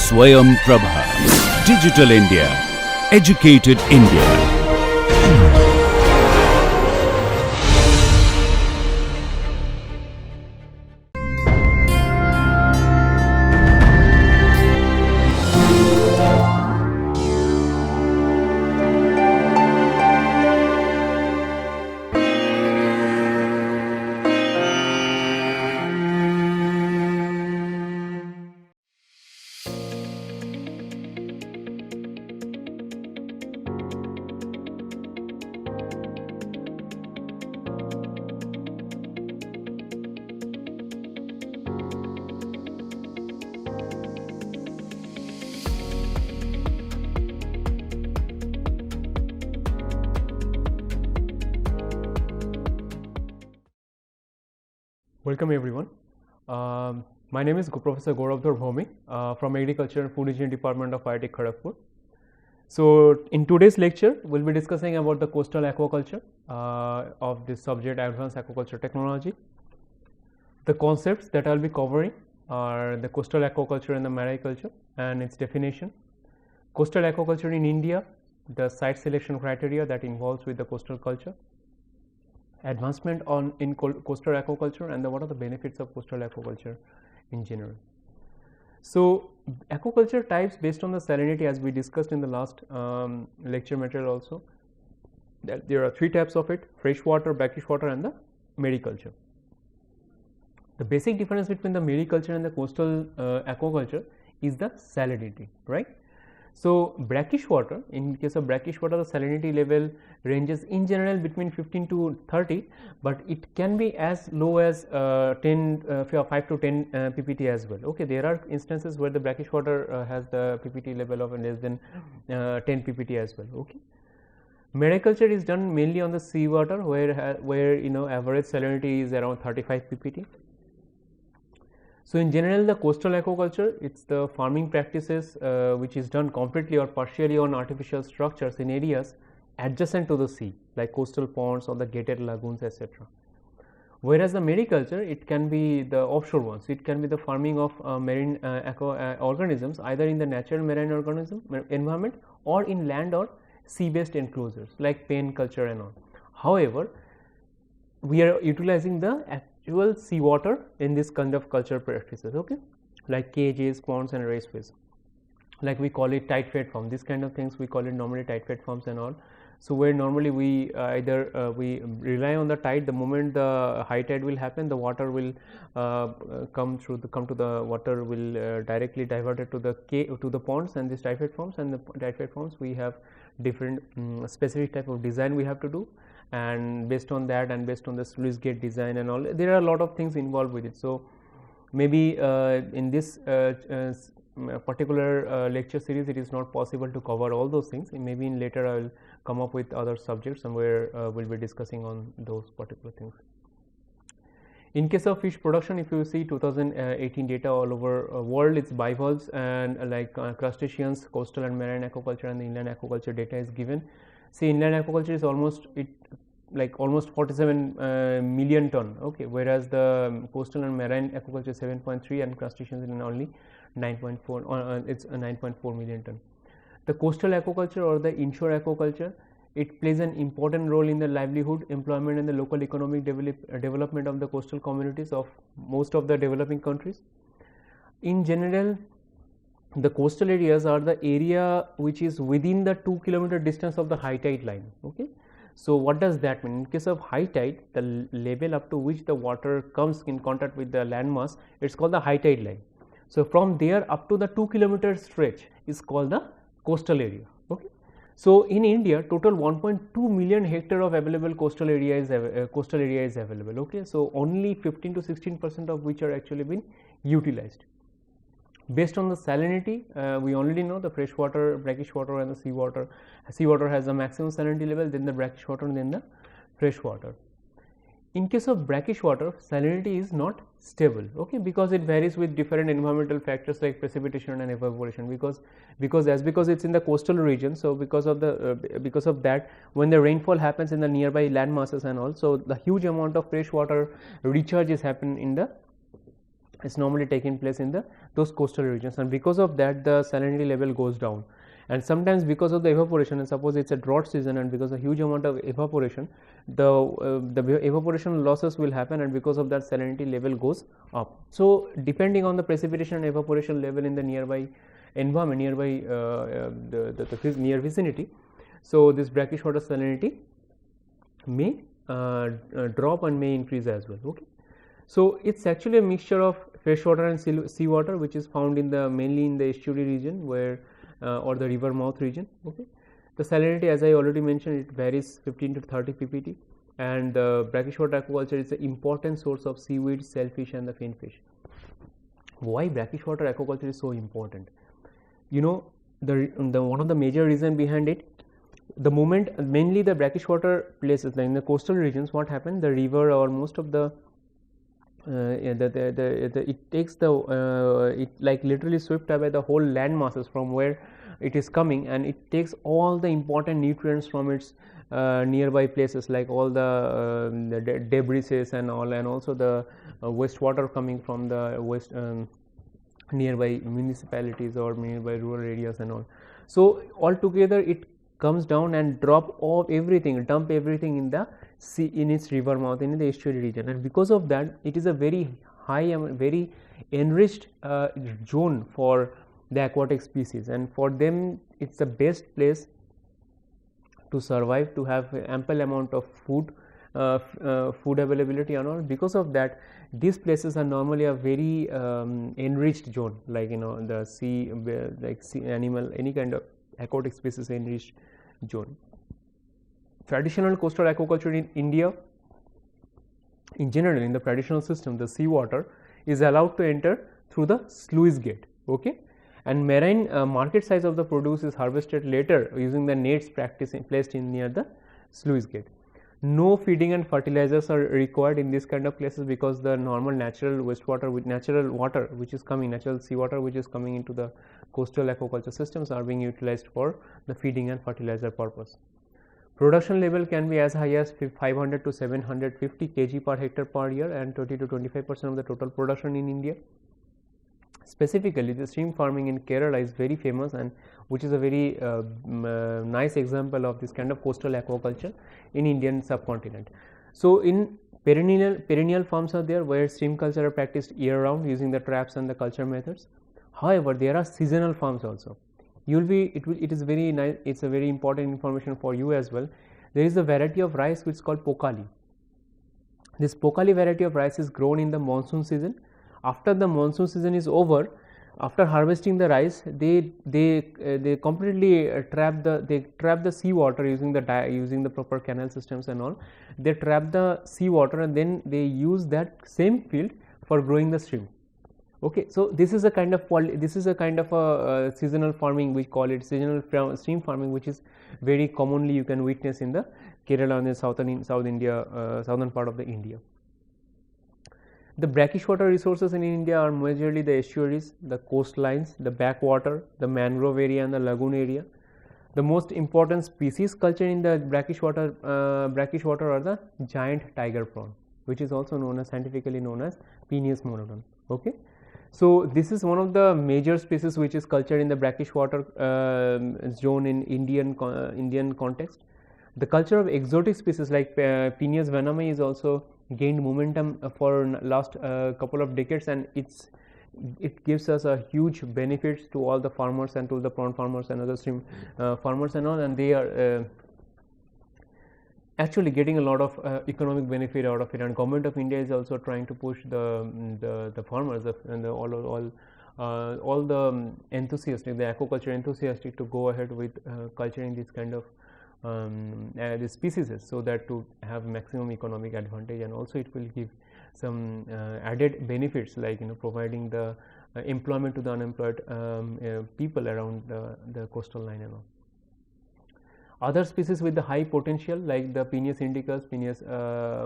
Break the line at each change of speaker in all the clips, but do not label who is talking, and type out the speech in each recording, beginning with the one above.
Swayam Prabha. Digital India. Educated India.
Welcome everyone. My name is Professor Gauravdhar Bhaumi from Agriculture and Food Engineering Department of IIT Kharagpur. So in today's lecture, we'll be discussing about the coastal aquaculture of this subject, advanced aquaculture technology. The concepts that I'll be covering are the coastal aquaculture and the mariculture and its definition, coastal aquaculture in India, the site selection criteria that involves with the coastal culture, advancement in coastal aquaculture, and what are the benefits of coastal aquaculture in general. So aquaculture types based on the salinity, as we discussed in the last lecture material also, that there are three types of it: freshwater, brackish water, and the mariculture. The basic difference between the mariculture and the coastal aquaculture is the salinity, right? So brackish water, in case of brackish water, the salinity level ranges in general between 15 to 30, but it can be as low as 5 to 10 ppt as well. Okay, there are instances where the brackish water has the ppt level of less than 10 ppt as well. Okay, mariculture is done mainly on the seawater, where average salinity is around 35 ppt. So in general, the coastal aquaculture, it's the farming practices which is done completely or partially on artificial structures in areas adjacent to the sea, like coastal ponds or the gated lagoons, etc. Whereas the mariculture, it can be the offshore ones. It can be the farming of marine organisms, either in the natural marine organism environment or in land or sea-based enclosures like pen culture and all. However, we are utilizing the actual seawater in this kind of culture practices, okay, like cages, ponds, and raceways. Like we call it tide fed farm. This kind of things we call it normally tide fed farms and all. So where normally we either we rely on the tide. The moment the high tide will happen, the water will come to the water will directly diverted to the ponds and these tide fed farms. And the tide fed farms, we have different specific type of design we have to do, and based on that and based on the sluice gate design and all, there are a lot of things involved with it. So maybe in this particular lecture series, it is not possible to cover all those things. Maybe in later I will come up with other subjects somewhere we'll be discussing on those particular things. In case of fish production, if you see 2018 data all over world, it's bivalves and like crustaceans, coastal and marine aquaculture, and the inland aquaculture data is given. See, inland aquaculture is almost 47 million ton, okay, whereas the coastal and marine aquaculture is 7.3 and crustaceans is only 9.4, it's 9.4 million ton. The coastal aquaculture or the inshore aquaculture, it plays an important role in the livelihood, employment, and the local economic development of the coastal communities of most of the developing countries. In general, the coastal areas are the area which is within the 2 kilometer distance of the high tide line. Okay, so what does that mean? In case of high tide, the level up to which the water comes in contact with the landmass, it's called the high tide line. So from there up to the 2 kilometer stretch is called the coastal area. Okay, so in India, total 1.2 million hectare of available coastal area is available. Okay, so only 15 to 16% of which are actually been utilized. Based on the salinity, we already know the freshwater, brackish water, and the seawater. Seawater has the maximum salinity level, then the brackish water, and then the freshwater. In case of brackish water, salinity is not stable, okay, because it varies with different environmental factors like precipitation and evaporation. Because it's in the coastal region, so because of that, when the rainfall happens in the nearby land masses and all, so the huge amount of fresh water recharge is happening in the is normally taking place in those coastal regions, and because of that the salinity level goes down. And sometimes because of the evaporation, and suppose it's a drought season, and because of a huge amount of evaporation, the evaporation losses will happen, and because of that salinity level goes up. So depending on the precipitation and evaporation level in the nearby environment, nearby the near vicinity, so this brackish water salinity may drop and may increase as well. Okay. So it's actually a mixture of freshwater and seawater, which is found in the mainly in the estuary region where or the river mouth region. Okay. The salinity, as I already mentioned, it varies 15 to 30 ppt, and the brackish water aquaculture is an important source of seaweed, shellfish, and the finfish. Why brackish water aquaculture is so important? You know, the one of the major reason behind it, the moment mainly the brackish water places, like in the coastal regions, what happened, the river or most of the it takes it like literally swept away the whole land masses from where it is coming, and it takes all the important nutrients from its nearby places, like all the debris and all, and also the wastewater coming from the nearby municipalities or nearby rural areas and all. So altogether it comes down and dump everything in the sea, in its river mouth, in the estuary region, and because of that it is a very high very enriched zone for the aquatic species, and for them it's the best place to survive, to have ample amount of food availability and all. Because of that, these places are normally a very enriched zone, like the sea, like sea animal, any kind of aquatic species enriched zone. Traditional coastal aquaculture in India, in general, in the traditional system, the seawater is allowed to enter through the sluice gate. Okay, and marine market size of the produce is harvested later using the nets placed in near the sluice gate. No feeding and fertilizers are required in this kind of places, because the normal natural wastewater with natural water which is coming, natural seawater which is coming into the coastal aquaculture systems are being utilized for the feeding and fertilizer purpose. Production level can be as high as 500 to 750 kg per hectare per year, and 20 to 25% of the total production in India. Specifically, the shrimp farming in Kerala is very famous, and which is a very nice example of this kind of coastal aquaculture in Indian subcontinent. So in perennial farms are there where shrimp culture are practiced year round using the traps and the culture methods. However, there are seasonal farms also. It is very nice. It's a very important information for you as well. There is a variety of rice which is called pokali. This pokali variety of rice is grown in the monsoon season. After the monsoon season is over, after harvesting the rice, they completely trap the seawater using the proper canal systems and all. They trap the seawater, and then they use that same field for growing the shrimp. Okay, so this is a kind of a seasonal farming, we call it seasonal shrimp farming, which is very commonly you can witness in the Kerala and the southern part of the India. The brackish water resources in India are majorly the estuaries, the coastlines, the backwater, the mangrove area, and the lagoon area. The most important species culture in the brackish water are the giant tiger prawn, which is also scientifically known as Peneus monodon. Okay. So this is one of the major species which is cultured in the brackish water zone in Indian context. The culture of exotic species like Peneus venami is also gained momentum for last couple of decades, and it gives us a huge benefits to all the farmers and to the prawn farmers and other shrimp farmers and all, and they are actually getting a lot of economic benefit out of it. And government of India is also trying to push the farmers and all the enthusiastic, the aquaculture enthusiastic, to go ahead with culturing this kind of the species, so that to have maximum economic advantage, and also it will give some added benefits, like providing the employment to the unemployed people around the coastal line and all. Other species with the high potential like the Peneus indicus, Peneus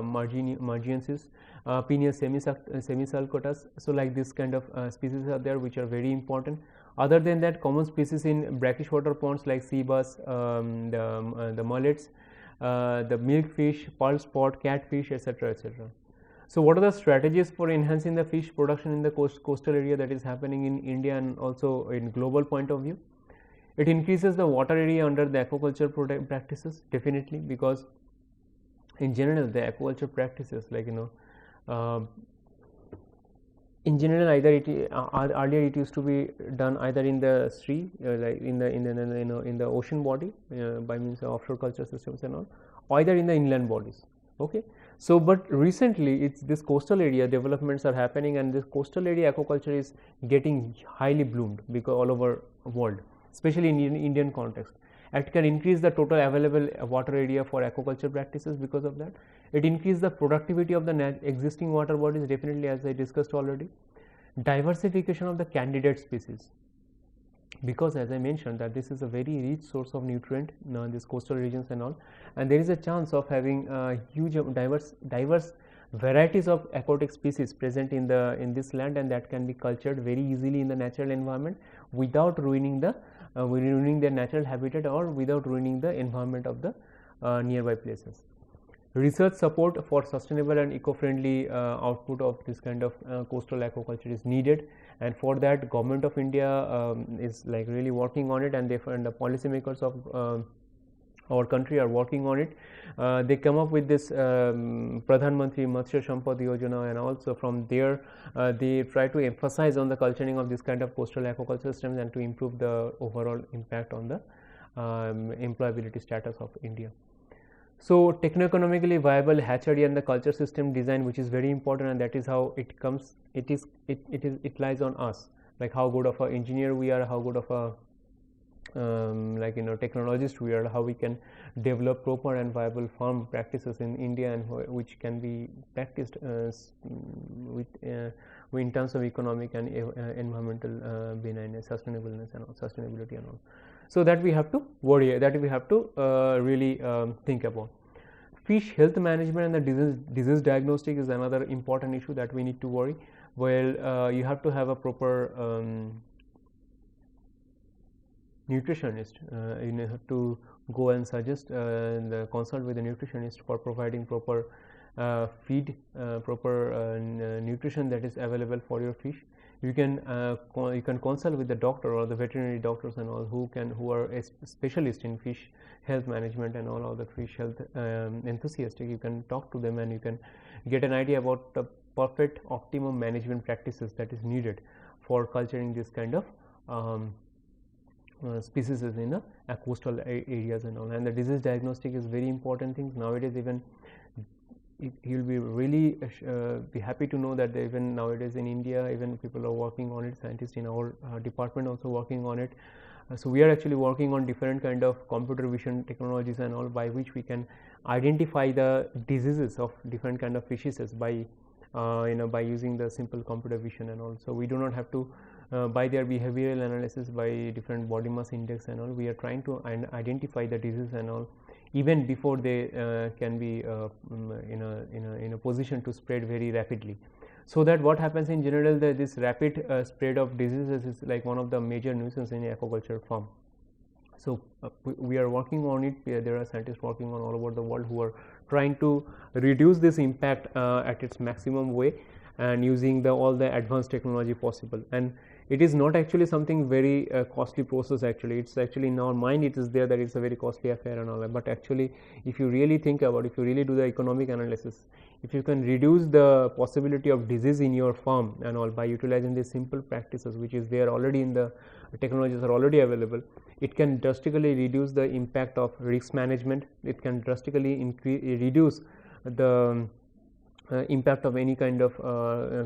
margiensis, Peneus semisulcotus. So like this kind of species are there which are very important. Other than that, common species in brackish water ponds like sea bass, the mullets, the milkfish, pearl spot, catfish, etc., etc. So what are the strategies for enhancing the fish production in the coastal area that is happening in India and also in global point of view? It increases the water area under the aquaculture practices, definitely, because in general the aquaculture practices, like in general, either earlier it used to be done either in the sea, like in the ocean body by means of offshore culture systems and all, or either in the inland bodies. Okay, so but recently it's this coastal area developments are happening, and this coastal area aquaculture is getting highly bloomed because all over world, especially in Indian context. It can increase the total available water area for aquaculture practices because of that. It increases the productivity of the existing water bodies, definitely, as I discussed already. Diversification of the candidate species, because as I mentioned that this is a very rich source of nutrient in these coastal regions and all, and there is a chance of having huge diverse varieties of aquatic species present in this land, and that can be cultured very easily in the natural environment without ruining their natural habitat or without ruining the environment of the nearby places. Research support for sustainable and eco-friendly output of this kind of coastal aquaculture is needed, and for that Government of India is like really working on it, and the policymakers of our country are working on it. They come up with this Pradhan Mantri Matsya Sampad Yojana, and also from there they try to emphasize on the culturing of this kind of coastal aquaculture systems and to improve the overall impact on the employability status of India. So techno-economically viable hatchery and the culture system design, which is very important, and that is how it comes. It lies on us, like how good of an engineer we are, how good of a technologist we are, how we can develop proper and viable farm practices in India, and which can be practiced in terms of economic and environmental benignness, sustainability and all. So that we have to worry, that we have to really think about. Fish health management and the disease diagnostic is another important issue that we need to worry. Well, you have to have a proper nutritionist. You have to go and suggest the consult with the nutritionist for providing proper feed, proper nutrition that is available for your fish. You can consult with the doctor or the veterinary doctors and all who are a specialist in fish health management and all of the fish health enthusiastic. You can talk to them and you can get an idea about the perfect optimum management practices that is needed for culturing this kind of species in the coastal areas and all. And the disease diagnostic is very important things nowadays. Even you will be really be happy to know that even nowadays in India, even people are working on it. Scientists in our department also working on it. So we are actually working on different kind of computer vision technologies and all, by which we can identify the diseases of different kind of fishes by by using the simple computer vision and all. So we do not have to by their behavioral analysis, by different body mass index and all, we are trying to identify the disease and all, even before they can be in a position to spread very rapidly. So that what happens in general, this rapid spread of diseases is like one of the major nuisance in aquaculture farm. So we are working on it. There are scientists working on all over the world who are trying to reduce this impact at its maximum way, and using all the advanced technology possible. And it is not actually something very costly process. Actually, it's actually in our mind it is there that it's a very costly affair and all that. But actually, if you really think about, if you really do the economic analysis, if you can reduce the possibility of disease in your farm and all by utilizing these simple practices, which is there already in the technologies are already available, it can drastically reduce the impact of risk management. It can drastically reduce the impact of any kind of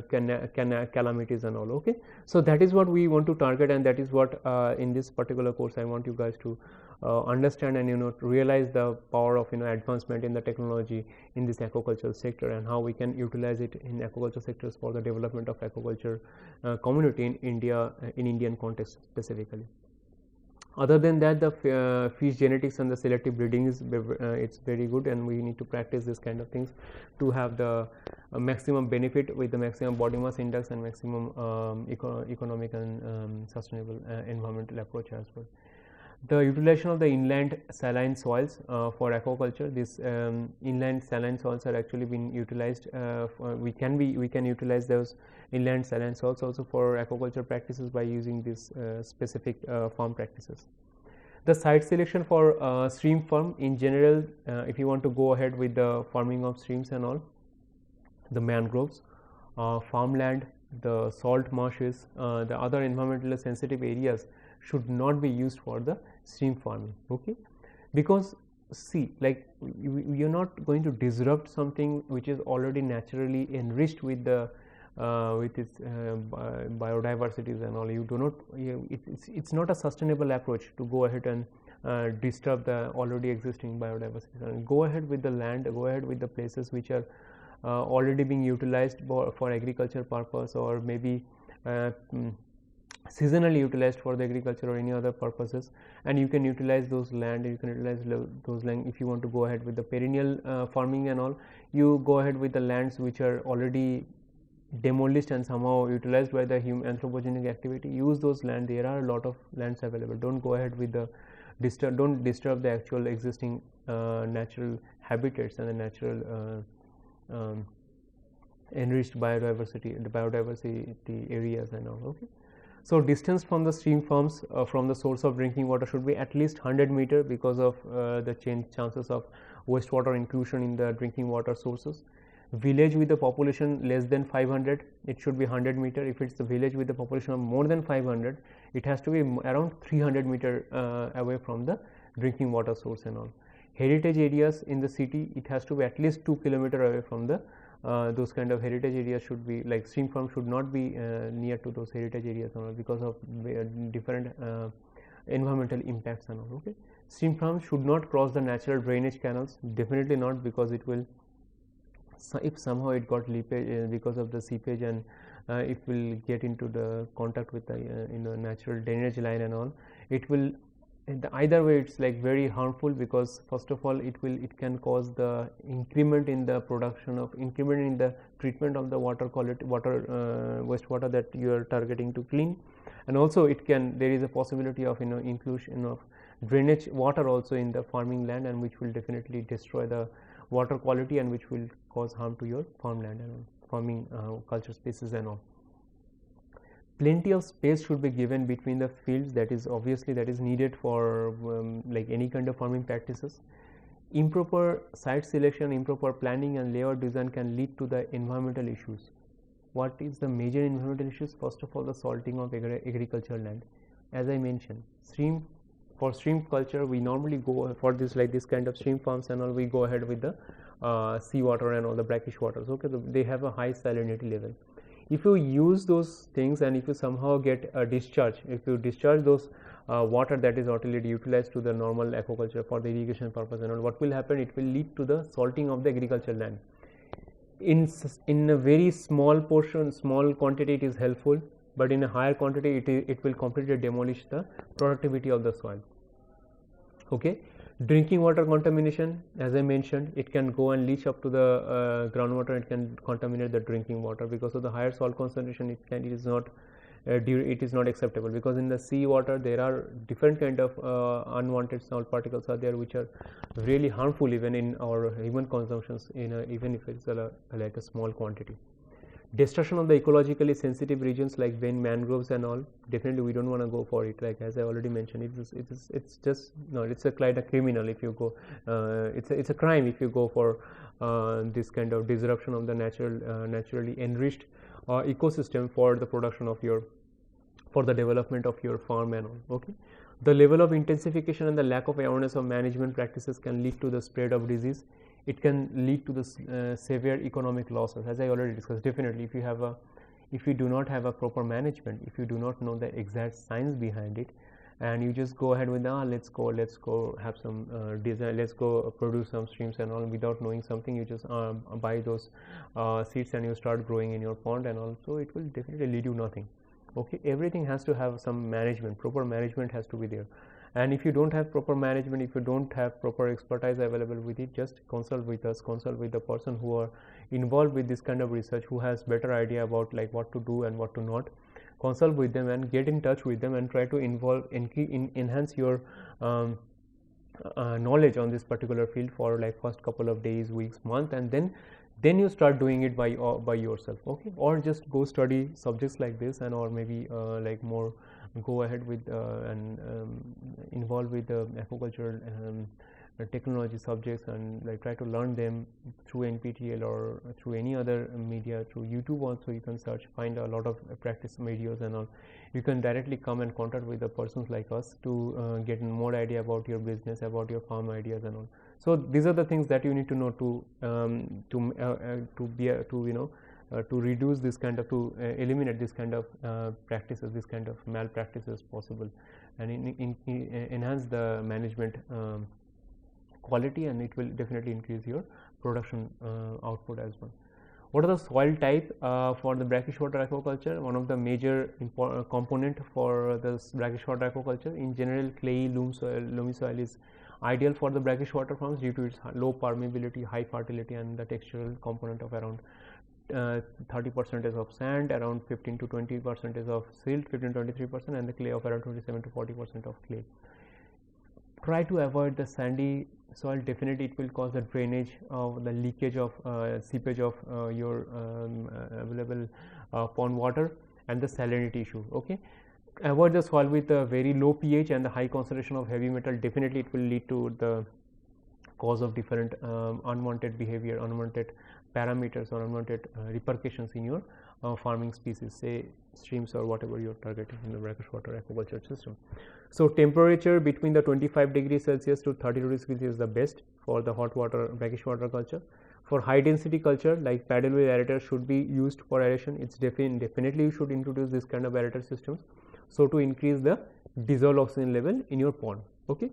calamities and all. Okay, so that is what we want to target, and that is what in this particular course I want you guys to understand and to realize the power of advancement in the technology in this aquaculture sector, and how we can utilize it in aquaculture sectors for the development of aquaculture community in India, in Indian context specifically. Other than that, the fish genetics and the selective breeding is it's very good, and we need to practice this kind of things to have the maximum benefit with the maximum body mass index and maximum economic and sustainable environmental approach as well. The utilization of the inland saline soils for aquaculture. This inland saline soils are actually being utilized. We can utilize those inland saline soils also for aquaculture practices by using these specific farm practices. The site selection for stream farm in general, if you want to go ahead with the farming of streams and all, the mangroves, farmland, the salt marshes, the other environmentally sensitive areas should not be used for the stream farming, okay? Because see, like you are not going to disrupt something which is already naturally enriched with the with its biodiversities and all. You do not, it's not a sustainable approach to go ahead and disturb the already existing biodiversity. And go ahead with the land, go ahead with the places which are already being utilized for agriculture purpose, or maybe seasonally utilized for the agriculture or any other purposes, and you can utilize those land, you can utilize those land. If you want to go ahead with the perennial farming and all, you go ahead with the lands which are already demolished and somehow utilized by the anthropogenic activity. Use those land, there are a lot of lands available. Don't go ahead with the don't disturb the actual existing natural habitats and the natural enriched biodiversity, the biodiversity areas and all, okay? So distance from the stream farms from the source of drinking water should be at least 100 meter because of the chances of wastewater inclusion in the drinking water sources. Village with the population less than 500, it should be 100 meter. If it's the village with the population of more than 500, it has to be around 300 meter away from the drinking water source and all. Heritage areas in the city, it has to be at least 2 kilometer away from the those kind of heritage areas. Should be like stream farm should not be near to those heritage areas and all, because of different environmental impacts and all, okay? Stream farms should not cross the natural drainage canals, definitely not, because it will, if somehow it got leakage because of the seepage, and it will get into the contact with the natural drainage line and all, it will, either way it's like very harmful, because first of all it can cause the increment in the production of, increment in the treatment of the water quality, wastewater that you are targeting to clean, and also it can, there is a possibility of inclusion of drainage water also in the farming land, and which will definitely destroy the water quality and which will cause harm to your farmland and farming culture spaces and all. Plenty of space should be given between the fields, that is obviously that is needed for like any kind of farming practices. Improper site selection, improper planning and layout design can lead to the environmental issues. What is the major environmental issues? First of all, the salting of agricultural land. As I mentioned, for stream culture we normally go for this, like this kind of stream farms and all, we go ahead with the sea water and all the brackish waters, okay? They have a high salinity level. If you use those things and if you somehow get a discharge, if you discharge those water that is already utilized to the normal aquaculture for the irrigation purpose and all, what will happen? It will lead to the salting of the agricultural land. In a very small portion, small quantity it is helpful, but in a higher quantity it will completely demolish the productivity of the soil, okay? Drinking water contamination, as I mentioned, it can go and leach up to the groundwater. It can contaminate the drinking water because of the higher salt concentration. It is not acceptable, because in the sea water there are different kind of unwanted salt particles are there, which are really harmful even in our human consumptions, even if it's like a small quantity. Destruction of the ecologically sensitive regions like mangroves and all, definitely we don't want to go for it. Like as I already mentioned, it's just no, it's a kind of criminal if you go. It's a crime if you go for this kind of disruption of the naturally enriched ecosystem for the production of for the development of your farm and all, okay? The level of intensification and the lack of awareness of management practices can lead to the spread of disease. It can lead to the severe economic losses, as I already discussed. Definitely, if you do not have a proper management, if you do not know the exact science behind it, and you just go ahead with let's go have some design, let's go produce some streams and all, without knowing something, you just buy those seeds and you start growing in your pond, and also it will definitely lead you nothing, okay? Everything has to have some management, proper management has to be there. And if you don't have proper management, if you don't have proper expertise available with it, just consult with us, consult with the person who are involved with this kind of research, who has better idea about like what to do and what to not. consult with them and get in touch with them and try to enhance your knowledge on this particular field for like first couple of days, weeks, month, and then you start doing it by yourself, okay? Or just go study subjects like this, and or maybe like more go ahead with and involve with the aquaculture technology subjects, and like try to learn them through NPTEL or through any other media, through YouTube also. You can search, find a lot of practice videos and all. You can directly come and contact with the persons like us to get more idea about your business, about your farm ideas and all. So these are the things that you need to know to reduce this kind of, to eliminate this kind of practices, this kind of malpractices possible, and enhance the management quality, and it will definitely increase your production output as well. What are the soil type for the brackish water aquaculture? One of the major component for this brackish water aquaculture, in general, clayey loamy soil is ideal for the brackish water farms due to its low permeability, high fertility, and the textural component of around 30% of sand, around 15 to 20% of silt, 15 to 23%, and the clay of around 27 to 40% of clay. Try to avoid the sandy soil. Definitely it will cause the drainage of the leakage of seepage of your available pond water, and the salinity issue, okay? Avoid the soil with a very low pH and the high concentration of heavy metal. Definitely it will lead to the cause of different unwanted behavior, unwanted parameters, or unwanted repercussions in your farming species, say streams or whatever you are targeting in the brackish water aquaculture system. So temperature between the 25 degrees Celsius to 30 degrees Celsius is the best for the hot water brackish water culture. For high density culture like paddle wheel aerator should be used for aeration. It's definitely you should introduce this kind of aerator systems, so to increase the dissolved oxygen level in your pond, okay?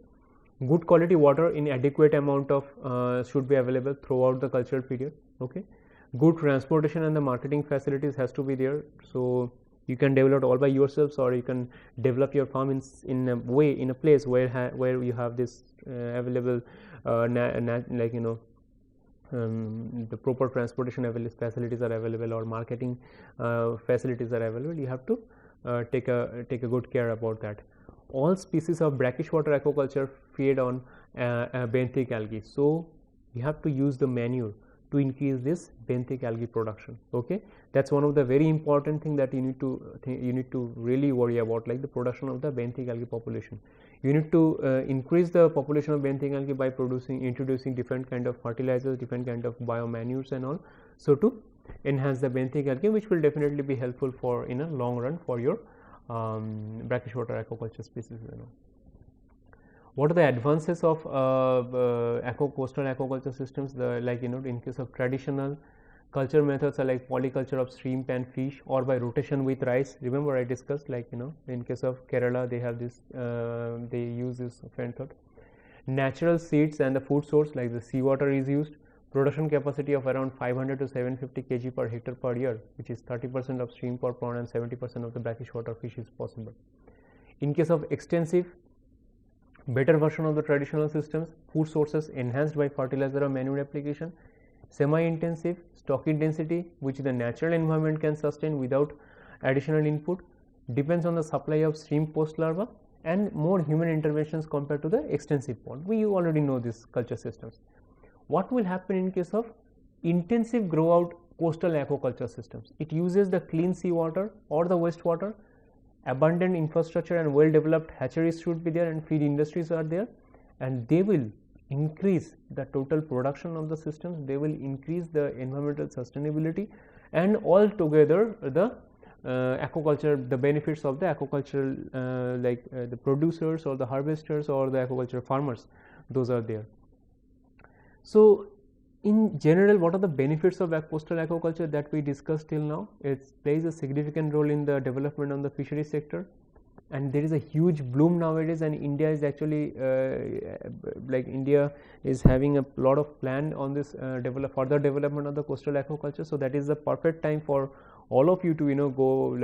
Good quality water in adequate amount of should be available throughout the cultural period, okay? Good transportation and the marketing facilities has to be there, so you can develop all by yourselves, or you can develop your farm in a way, in a place where you have this available like, you know, the proper transportation facilities are available, or marketing facilities are available. You have to take a good care about that. All species of brackish water aquaculture feed on benthic algae, so you have to use the manure to increase this benthic algae production, okay? That's one of the very important thing that you need to really worry about, like the production of the benthic algae population. You need to increase the population of benthic algae by introducing different kind of fertilizers, different kind of biomanures and all, so to enhance the benthic algae, which will definitely be helpful for in a long run for your brackish water aquaculture species, you know. What are the advances of coastal aquaculture systems? Like, you know, in case of traditional culture methods are like polyculture of shrimp and fish, or by rotation with rice. Remember I discussed, like, you know, in case of Kerala they have this they use this method. Natural seeds and the food source like the seawater is used. Production capacity of around 500 to 750 kg per hectare per year, which is 30% of shrimp or prawn and 70% of the brackish water fish is possible. In case of extensive, better version of the traditional systems, food sources enhanced by fertilizer or manure application, semi-intensive, stock density, which the natural environment can sustain without additional input, depends on the supply of shrimp post larva, and more human interventions compared to the extensive pond. We already know these culture systems. What will happen in case of intensive grow out coastal aquaculture systems? It uses the clean seawater or the wastewater. Abundant infrastructure and well developed hatcheries should be there, and feed industries are there, and they will increase the total production of the systems, they will increase the environmental sustainability, and all together the aquaculture, the benefits of the aquaculture the producers or the harvesters or the aquaculture farmers, those are there. So in general, what are the benefits of coastal aquaculture that we discussed till now? It plays a significant role in the development of the fishery sector, and there is a huge bloom nowadays, and India is actually India is having a lot of plan on this further development of the coastal aquaculture. So that is the perfect time for all of you to go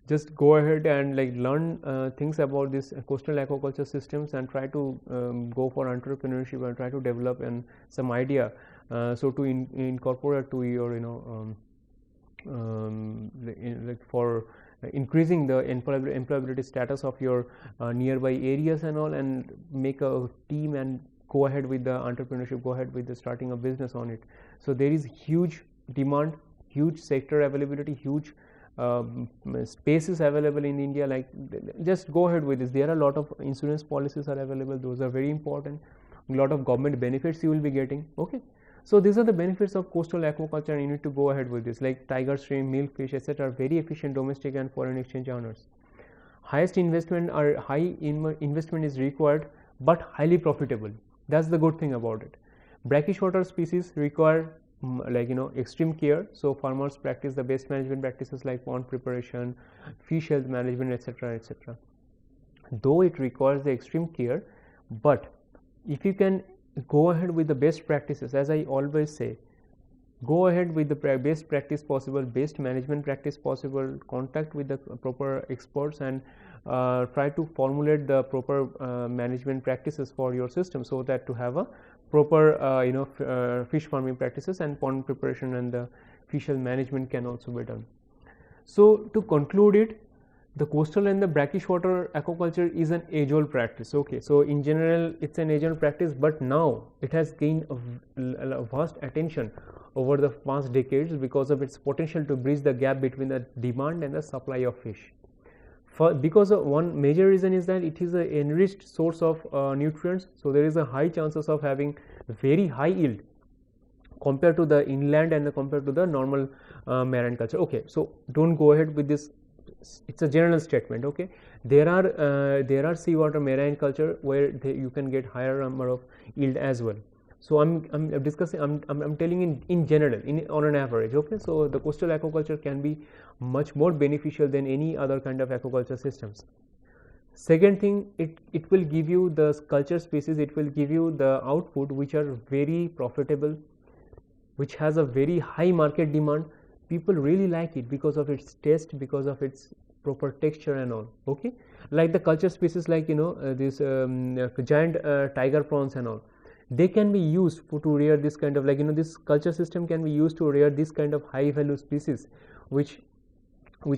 just go ahead and learn things about this coastal aquaculture systems, and try to go for entrepreneurship and try to develop some idea so to incorporate to your for increasing the employability status of your nearby areas and all, and make a team and go ahead with the entrepreneurship, go ahead with the starting a business on it. So there is huge demand, huge sector availability, huge spaces available in India. Like, just go ahead with this. There are a lot of insurance policies are available, those are very important. A lot of government benefits you will be getting. Okay, so these are the benefits of coastal aquaculture, and you need to go ahead with this. Like tiger shrimp, milkfish, etc. are very efficient domestic and foreign exchange earners. Highest investment or high investment is required, but highly profitable. That's the good thing about it. Brackish water species require extreme care, so farmers practice the best management practices like pond preparation, fish health management, etc., etc. Though it requires the extreme care, but if you can go ahead with the best practices, as I always say, go ahead with the best practice possible, best management practice possible, contact with the proper experts, and try to formulate the proper management practices for your system, so that to have a proper fish farming practices and pond preparation and the fish health management can also be done. So to conclude it, the coastal and the brackish water aquaculture is an age-old practice. Okay, so in general it's an age-old practice, but now it has gained a vast attention over the past decades because of its potential to bridge the gap between the demand and the supply of fish. Because of one major reason is that it is an enriched source of nutrients, so there is a high chances of having very high yield compared to the inland and compared to the normal marine culture. Okay, so don't go ahead with this. It's a general statement. Okay, there are seawater marine culture where you can get higher number of yield as well. So I'm discussing, I'm telling in general, on an average. Okay, so the coastal aquaculture can be much more beneficial than any other kind of aquaculture systems. Second thing, it will give you the culture species, it will give you the output which are very profitable, which has a very high market demand. People really like it because of its taste, because of its proper texture and all. Okay, like the culture species like this giant tiger prawns and all, they can be used to rear this kind of this culture system can be used to rear this kind of high value species, which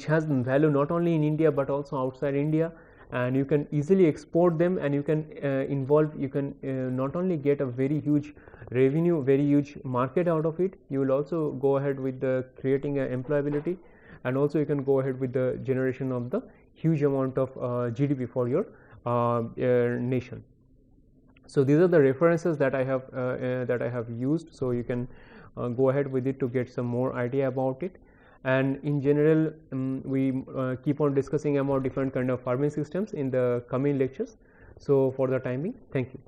has value not only in India but also outside India, and you can easily export them, and you can not only get a very huge revenue, very huge market out of it, you will also go ahead with the creating employability, and also you can go ahead with the generation of the huge amount of GDP for your nation. So these are the references that I have used, so you can go ahead with it to get some more idea about it. And in general, we keep on discussing about different kind of farming systems in the coming lectures. So for the time being, thank you.